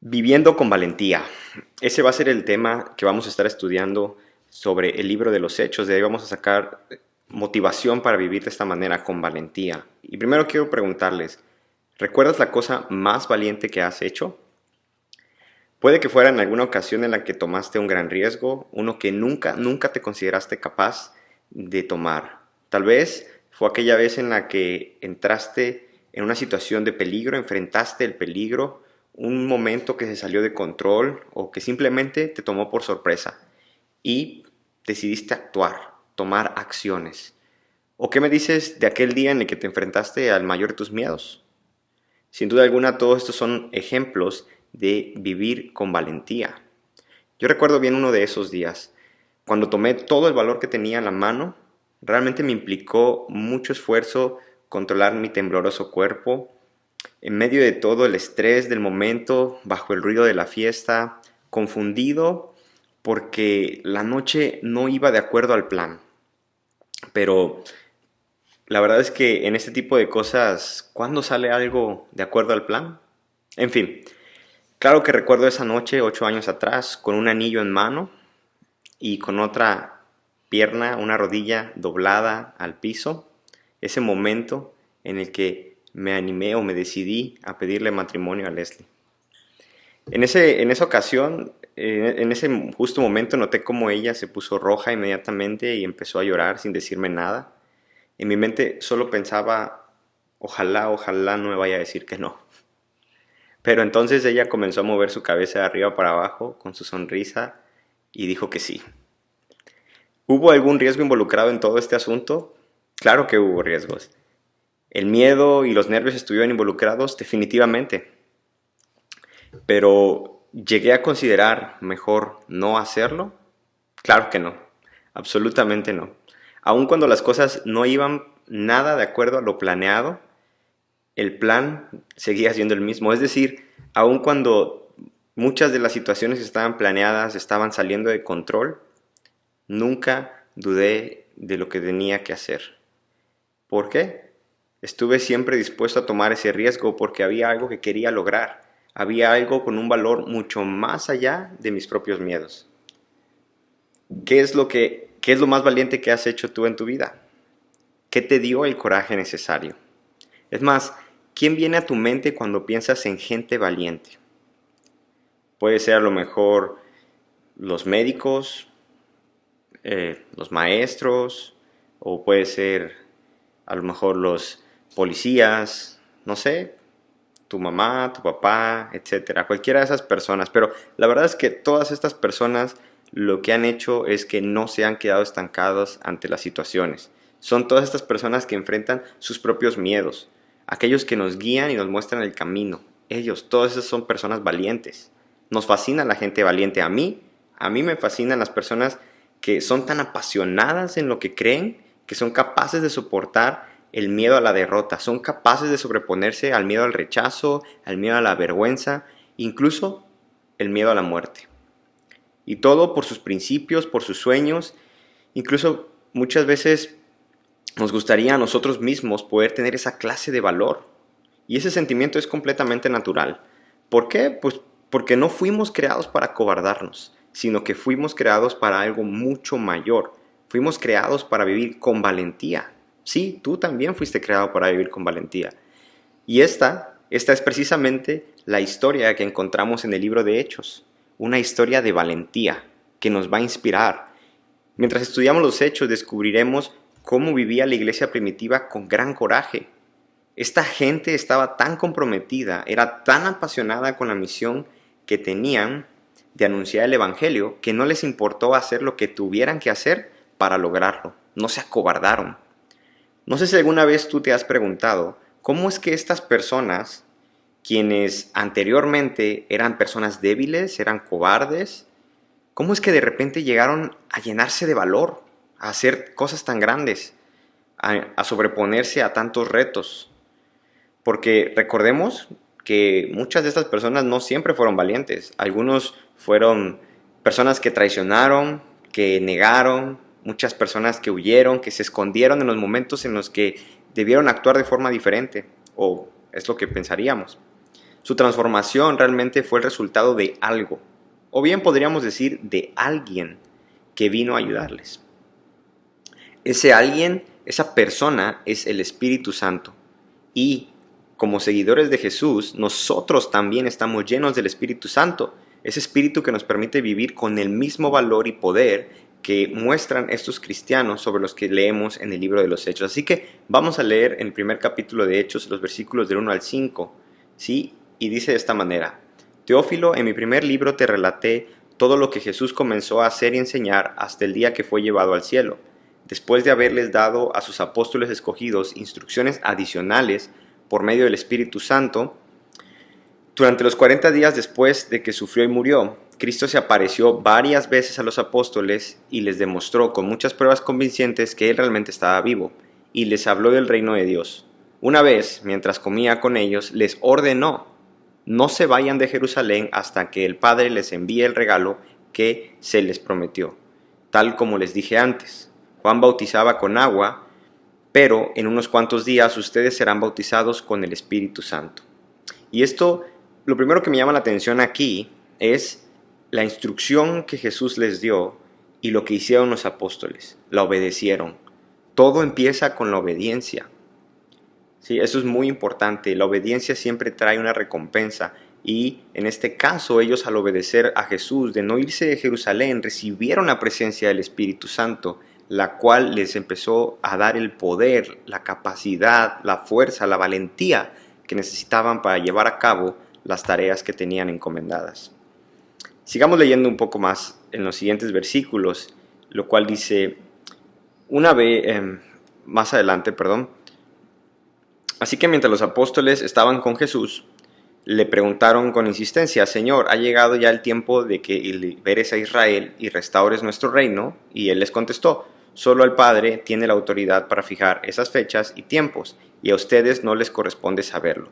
Viviendo con valentía. Ese va a ser el tema que vamos a estar estudiando sobre el libro de los Hechos. De ahí vamos a sacar motivación para vivir de esta manera, con valentía. Y primero quiero preguntarles, ¿recuerdas la cosa más valiente que has hecho? Puede que fuera en alguna ocasión en la que tomaste un gran riesgo, uno que nunca te consideraste capaz de tomar. Tal vez fue aquella vez en la que entraste en una situación de peligro, enfrentaste el peligro, un momento que se salió de control o que simplemente te tomó por sorpresa y decidiste actuar, tomar acciones. ¿O qué me dices de aquel día en el que te enfrentaste al mayor de tus miedos? Sin duda alguna, todos estos son ejemplos de vivir con valentía. Yo recuerdo bien uno de esos días, cuando tomé todo el valor que tenía en la mano. Realmente me implicó mucho esfuerzo controlar mi tembloroso cuerpo, en medio de todo el estrés del momento, bajo el ruido de la fiesta, confundido porque la noche no iba de acuerdo al plan. Pero la verdad es que en este tipo de cosas, ¿cuándo sale algo de acuerdo al plan? En fin, claro que recuerdo esa noche, 8 años atrás, con un anillo en mano y con otra pierna, una rodilla doblada al piso. Ese momento en el que me animé o me decidí a pedirle matrimonio a Leslie. En esa ocasión, en ese justo momento, noté cómo ella se puso roja inmediatamente y empezó a llorar sin decirme nada. En mi mente solo pensaba, ojalá no me vaya a decir que no. Pero entonces ella comenzó a mover su cabeza de arriba para abajo con su sonrisa y dijo que sí. ¿Hubo algún riesgo involucrado en todo este asunto? Claro que hubo riesgos. El miedo y los nervios estuvieron involucrados definitivamente. Pero ¿llegué a considerar mejor no hacerlo? Claro que no, absolutamente no. Aun cuando las cosas no iban nada de acuerdo a lo planeado, el plan seguía siendo el mismo. Es decir, aun cuando muchas de las situaciones que estaban planeadas estaban saliendo de control, nunca dudé de lo que tenía que hacer. ¿Por qué? Estuve siempre dispuesto a tomar ese riesgo porque había algo que quería lograr. Había algo con un valor mucho más allá de mis propios miedos. ¿Qué es lo más valiente que has hecho tú en tu vida? ¿Qué te dio el coraje necesario? Es más, ¿quién viene a tu mente cuando piensas en gente valiente? Puede ser a lo mejor los médicos, los maestros, o puede ser a lo mejor los policías, no sé, tu mamá, tu papá, etcétera, cualquiera de esas personas. Pero la verdad es que todas estas personas lo que han hecho es que no se han quedado estancados ante las situaciones. Son todas estas personas que enfrentan sus propios miedos, aquellos que nos guían y nos muestran el camino. Ellos, todas esas son personas valientes. Nos fascina la gente valiente. A mí me fascinan las personas que son tan apasionadas en lo que creen, que son capaces de soportar el miedo a la derrota, son capaces de sobreponerse al miedo al rechazo, al miedo a la vergüenza, incluso el miedo a la muerte. Y todo por sus principios, por sus sueños. Incluso muchas veces nos gustaría a nosotros mismos poder tener esa clase de valor. Y ese sentimiento es completamente natural. ¿Por qué? Pues porque no fuimos creados para acobardarnos, sino que fuimos creados para algo mucho mayor. Fuimos creados para vivir con valentía. Sí, tú también fuiste creado para vivir con valentía. Y esta es precisamente la historia que encontramos en el libro de Hechos. Una historia de valentía que nos va a inspirar. Mientras estudiamos los Hechos descubriremos cómo vivía la iglesia primitiva con gran coraje. Esta gente estaba tan comprometida, era tan apasionada con la misión que tenían de anunciar el Evangelio, que no les importó hacer lo que tuvieran que hacer para lograrlo. No se acobardaron. No sé si alguna vez tú te has preguntado, ¿cómo es que estas personas, quienes anteriormente eran personas débiles, eran cobardes, cómo es que de repente llegaron a llenarse de valor, a hacer cosas tan grandes, a sobreponerse a tantos retos? Porque recordemos que muchas de estas personas no siempre fueron valientes. Algunos fueron personas que traicionaron, que negaron, muchas personas que huyeron, que se escondieron en los momentos en los que debieron actuar de forma diferente, o es lo que pensaríamos. Su transformación realmente fue el resultado de algo, o bien podríamos decir de alguien que vino a ayudarles. Ese alguien, esa persona es el Espíritu Santo. Y como seguidores de Jesús, nosotros también estamos llenos del Espíritu Santo. Ese Espíritu que nos permite vivir con el mismo valor y poder que muestran estos cristianos sobre los que leemos en el libro de los Hechos. Así que vamos a leer en el primer capítulo de Hechos los versículos del 1 al 5, ¿sí? Y dice de esta manera: Teófilo, en mi primer libro te relaté todo lo que Jesús comenzó a hacer y enseñar hasta el día que fue llevado al cielo, después de haberles dado a sus apóstoles escogidos instrucciones adicionales por medio del Espíritu Santo. Durante los 40 días después de que sufrió y murió, Cristo se apareció varias veces a los apóstoles y les demostró con muchas pruebas convincentes que Él realmente estaba vivo, y les habló del reino de Dios. Una vez, mientras comía con ellos, les ordenó: no se vayan de Jerusalén hasta que el Padre les envíe el regalo que se les prometió, tal como les dije antes. Juan bautizaba con agua, pero en unos cuantos días ustedes serán bautizados con el Espíritu Santo. Y esto, lo primero que me llama la atención aquí es la instrucción que Jesús les dio y lo que hicieron los apóstoles. La obedecieron. Todo empieza con la obediencia. Sí, eso es muy importante. La obediencia siempre trae una recompensa. Y en este caso, ellos al obedecer a Jesús, de no irse de Jerusalén, recibieron la presencia del Espíritu Santo, la cual les empezó a dar el poder, la capacidad, la fuerza, la valentía que necesitaban para llevar a cabo las tareas que tenían encomendadas. Sigamos leyendo un poco más en los siguientes versículos, lo cual dice, más adelante, así que mientras los apóstoles estaban con Jesús, le preguntaron con insistencia: Señor, ¿ha llegado ya el tiempo de que liberes a Israel y restaures nuestro reino? Y él les contestó: solo el Padre tiene la autoridad para fijar esas fechas y tiempos, y a ustedes no les corresponde saberlo.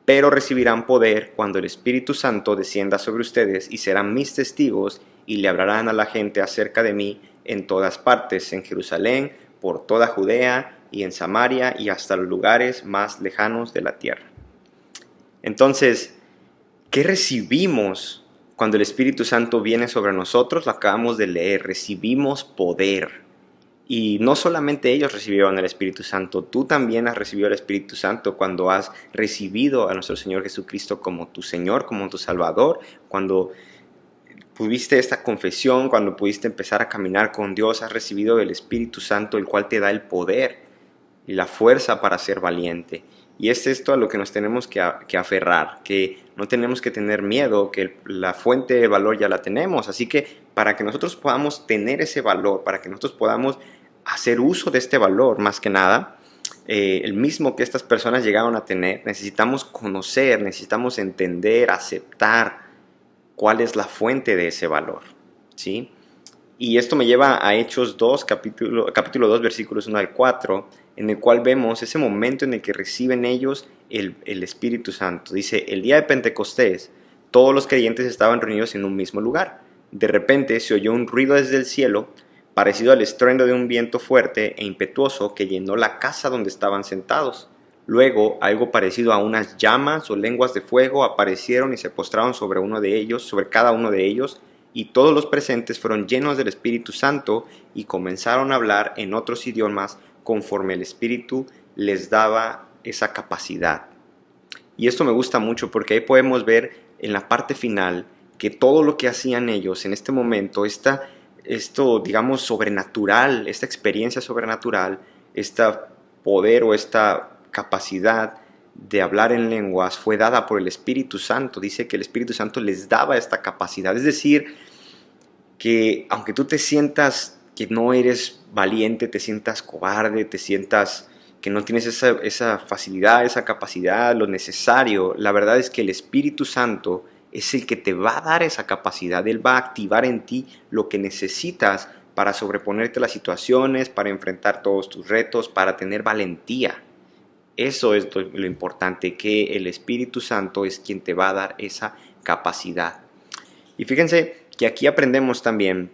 Pero recibirán poder cuando el Espíritu Santo descienda sobre ustedes y serán mis testigos y le hablarán a la gente acerca de mí en todas partes, en Jerusalén, por toda Judea y en Samaria y hasta los lugares más lejanos de la tierra. Entonces, ¿qué recibimos cuando el Espíritu Santo viene sobre nosotros? Lo acabamos de leer, recibimos poder. Y no solamente ellos recibieron el Espíritu Santo, tú también has recibido el Espíritu Santo cuando has recibido a nuestro Señor Jesucristo como tu Señor, como tu Salvador, cuando tuviste esta confesión, cuando pudiste empezar a caminar con Dios, has recibido el Espíritu Santo, el cual te da el poder y la fuerza para ser valiente. Y es esto a lo que nos tenemos que aferrar, que no tenemos que tener miedo, que la fuente de valor ya la tenemos. Así que para que nosotros podamos tener ese valor, para que nosotros podamos hacer uso de este valor, más que nada, el mismo que estas personas llegaron a tener, necesitamos conocer, necesitamos entender, aceptar cuál es la fuente de ese valor, ¿sí? Y esto me lleva a Hechos 2, capítulo 2, versículos 1 al 4, en el cual vemos ese momento en el que reciben ellos el Espíritu Santo. Dice: el día de Pentecostés, todos los creyentes estaban reunidos en un mismo lugar. De repente se oyó un ruido desde el cielo, parecido al estruendo de un viento fuerte e impetuoso que llenó la casa donde estaban sentados. Luego, algo parecido a unas llamas o lenguas de fuego aparecieron y se postraron sobre cada uno de ellos, y todos los presentes fueron llenos del Espíritu Santo y comenzaron a hablar en otros idiomas conforme el Espíritu les daba esa capacidad. Y esto me gusta mucho porque ahí podemos ver en la parte final que todo lo que hacían ellos en este momento, esto digamos sobrenatural, esta experiencia sobrenatural, este poder o esta capacidad de hablar en lenguas fue dada por el Espíritu Santo. Dice que el Espíritu Santo les daba esta capacidad. Es decir, que aunque tú te sientas que no eres valiente, te sientas cobarde, te sientas que no tienes esa facilidad, esa capacidad, lo necesario, la verdad es que el Espíritu Santo es el que te va a dar esa capacidad. Él va a activar en ti lo que necesitas para sobreponerte a las situaciones, para enfrentar todos tus retos, para tener valentía. Eso es lo importante, que el Espíritu Santo es quien te va a dar esa capacidad. Y fíjense que aquí aprendemos también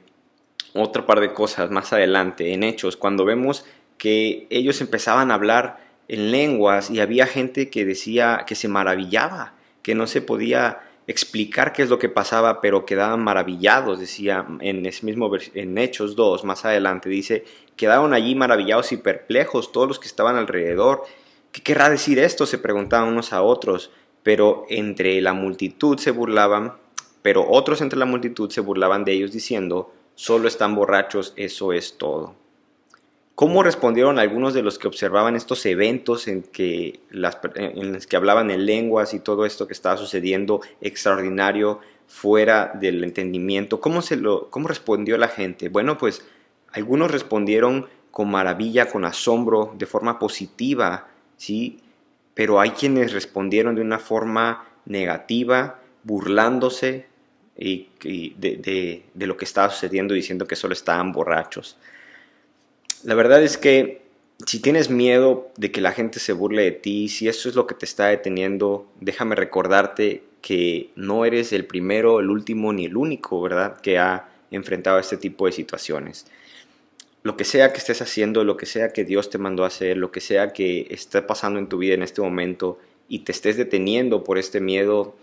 otra par de cosas más adelante en Hechos, cuando vemos que ellos empezaban a hablar en lenguas y había gente que decía que se maravillaba, que no se podía explicar qué es lo que pasaba, pero quedaban maravillados, decía en ese mismo en Hechos 2, más adelante, dice, quedaron allí maravillados y perplejos todos los que estaban alrededor. ¿Qué querrá decir esto?, se preguntaban unos a otros, pero entre la multitud se burlaban, pero otros entre la multitud se burlaban de ellos diciendo, solo están borrachos, eso es todo. ¿Cómo respondieron algunos de los que observaban estos eventos en los que hablaban en lenguas y todo esto que estaba sucediendo extraordinario, fuera del entendimiento? ¿Cómo respondió la gente? Bueno, pues algunos respondieron con maravilla, con asombro, de forma positiva, ¿sí? Pero hay quienes respondieron de una forma negativa, burlándose de lo que estaba sucediendo, diciendo que solo estaban borrachos. La verdad es que si tienes miedo de que la gente se burle de ti, si eso es lo que te está deteniendo, déjame recordarte que no eres el primero, el último ni el único, ¿verdad?, que ha enfrentado este tipo de situaciones. Lo que sea que estés haciendo, lo que sea que Dios te mandó a hacer, lo que sea que esté pasando en tu vida en este momento y te estés deteniendo por este miedo,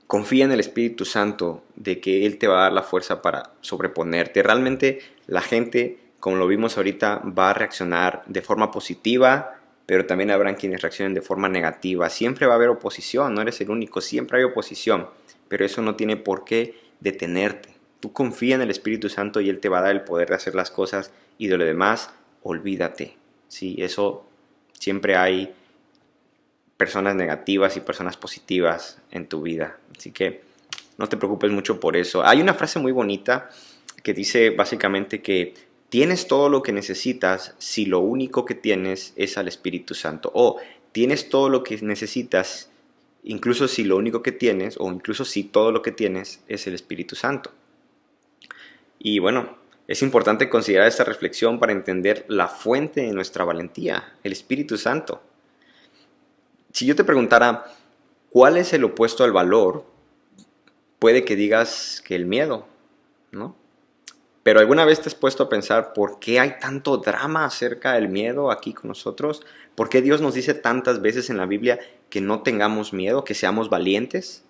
confía en el Espíritu Santo de que Él te va a dar la fuerza para sobreponerte. Realmente la gente, como lo vimos ahorita, va a reaccionar de forma positiva, pero también habrán quienes reaccionen de forma negativa. Siempre va a haber oposición, no eres el único, siempre hay oposición, pero eso no tiene por qué detenerte. Tú confía en el Espíritu Santo y Él te va a dar el poder de hacer las cosas, y de lo demás, olvídate. Sí, eso siempre hay personas negativas y personas positivas en tu vida. Así que no te preocupes mucho por eso. Hay una frase muy bonita que dice básicamente que tienes todo lo que necesitas si lo único que tienes es al Espíritu Santo. O tienes todo lo que necesitas incluso si lo único que tienes, o incluso si todo lo que tienes es el Espíritu Santo. Y bueno, es importante considerar esta reflexión para entender la fuente de nuestra valentía, el Espíritu Santo. Si yo te preguntara, ¿cuál es el opuesto al valor? Puede que digas que el miedo, ¿no? Pero ¿alguna vez te has puesto a pensar por qué hay tanto drama acerca del miedo aquí con nosotros? ¿Por qué Dios nos dice tantas veces en la Biblia que no tengamos miedo, que seamos valientes?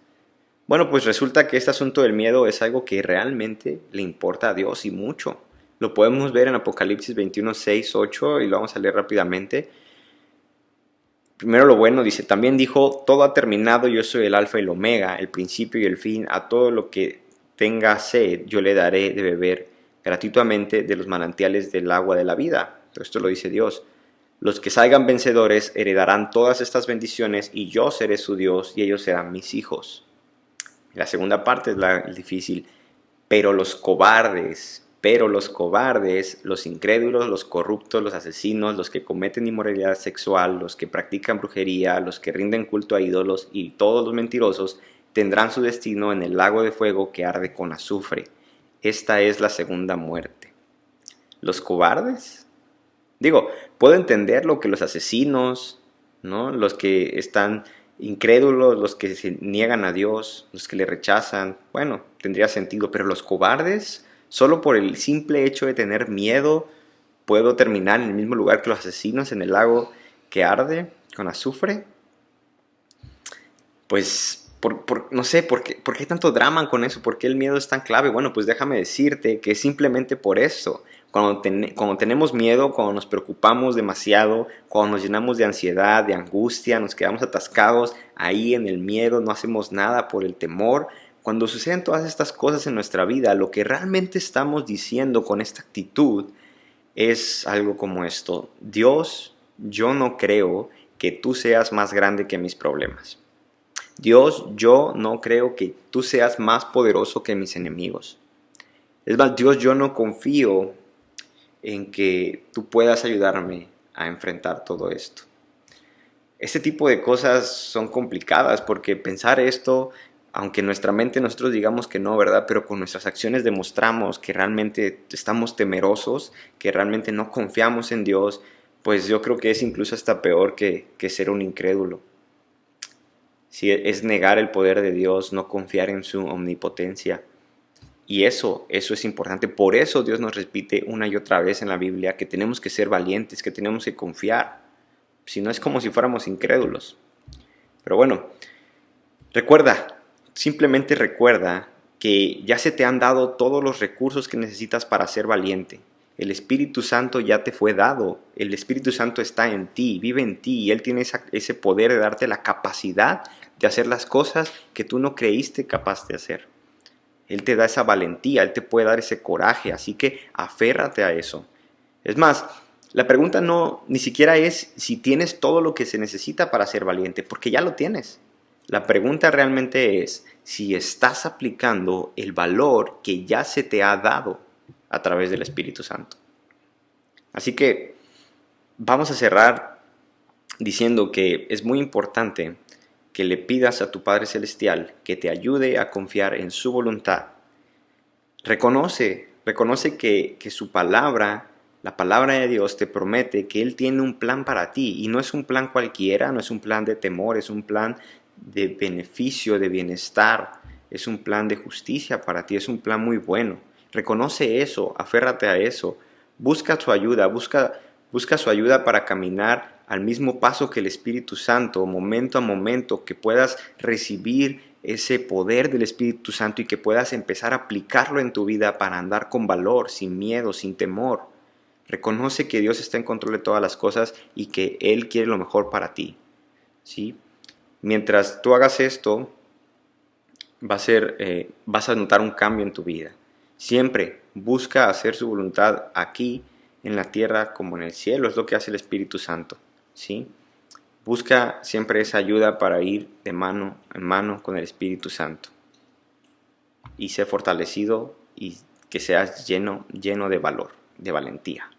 Bueno, pues resulta que este asunto del miedo es algo que realmente le importa a Dios y mucho. Lo podemos ver en Apocalipsis 21, 6, 8 y lo vamos a leer rápidamente. Primero lo bueno, dice, también dijo, todo ha terminado, yo soy el alfa y el omega, el principio y el fin, a todo lo que tenga sed yo le daré de beber gratuitamente de los manantiales del agua de la vida. Esto lo dice Dios. Los que salgan vencedores heredarán todas estas bendiciones y yo seré su Dios y ellos serán mis hijos. La segunda parte es la difícil. Pero los cobardes, los incrédulos, los corruptos, los asesinos, los que cometen inmoralidad sexual, los que practican brujería, los que rinden culto a ídolos y todos los mentirosos, tendrán su destino en el lago de fuego que arde con azufre. Esta es la segunda muerte. ¿Los cobardes? Digo, puedo entender lo que los asesinos, ¿no?, los que están incrédulos, los que se niegan a Dios, los que le rechazan, bueno, tendría sentido, pero los cobardes, solo por el simple hecho de tener miedo, puedo terminar en el mismo lugar que los asesinos, en el lago que arde con azufre. Pues, no sé, ¿por qué hay tanto drama con eso? ¿Por qué el miedo es tan clave? Bueno, pues déjame decirte que es simplemente por eso. Cuando tenemos miedo, cuando nos preocupamos demasiado, cuando nos llenamos de ansiedad, de angustia, nos quedamos atascados ahí en el miedo, no hacemos nada por el temor. Cuando suceden todas estas cosas en nuestra vida, lo que realmente estamos diciendo con esta actitud es algo como esto: Dios, yo no creo que tú seas más grande que mis problemas. Dios, yo no creo que tú seas más poderoso que mis enemigos. Es más, Dios, yo no confío en que tú puedas ayudarme a enfrentar todo esto. Este tipo de cosas son complicadas porque pensar esto, aunque en nuestra mente nosotros digamos que no, ¿verdad?, pero con nuestras acciones demostramos que realmente estamos temerosos, que realmente no confiamos en Dios, pues yo creo que es incluso hasta peor que ser un incrédulo. Si es negar el poder de Dios, no confiar en su omnipotencia. Y eso es importante. Por eso Dios nos repite una y otra vez en la Biblia que tenemos que ser valientes, que tenemos que confiar. Si no, es como si fuéramos incrédulos. Pero bueno, Recuerda, simplemente recuerda que ya se te han dado todos los recursos que necesitas para ser valiente. El Espíritu Santo ya te fue dado, el Espíritu Santo está en ti, vive en ti y Él tiene ese poder de darte la capacidad de hacer las cosas que tú no creíste capaz de hacer. Él te da esa valentía, Él te puede dar ese coraje, así que aférrate a eso. Es más, la pregunta no ni siquiera es si tienes todo lo que se necesita para ser valiente, porque ya lo tienes. La pregunta realmente es si estás aplicando el valor que ya se te ha dado a través del Espíritu Santo. Así que vamos a cerrar diciendo que es muy importante que le pidas a tu Padre Celestial que te ayude a confiar en su voluntad. Reconoce que su palabra, la palabra de Dios, te promete que Él tiene un plan para ti. Y no es un plan cualquiera, no es un plan de temor, es un plan de beneficio, de bienestar. Es un plan de justicia para ti, es un plan muy bueno. Reconoce eso, aférrate a eso. Busca su ayuda, busca su ayuda para caminar al mismo paso que el Espíritu Santo, momento a momento, que puedas recibir ese poder del Espíritu Santo y que puedas empezar a aplicarlo en tu vida para andar con valor, sin miedo, sin temor. Reconoce que Dios está en control de todas las cosas y que Él quiere lo mejor para ti, ¿sí? Mientras tú hagas esto, vas a notar un cambio en tu vida. Siempre busca hacer su voluntad aquí en la tierra como en el cielo, es lo que hace el Espíritu Santo, ¿sí? Busca siempre esa ayuda para ir de mano en mano con el Espíritu Santo. Y sé fortalecido y que seas lleno de valor, de valentía.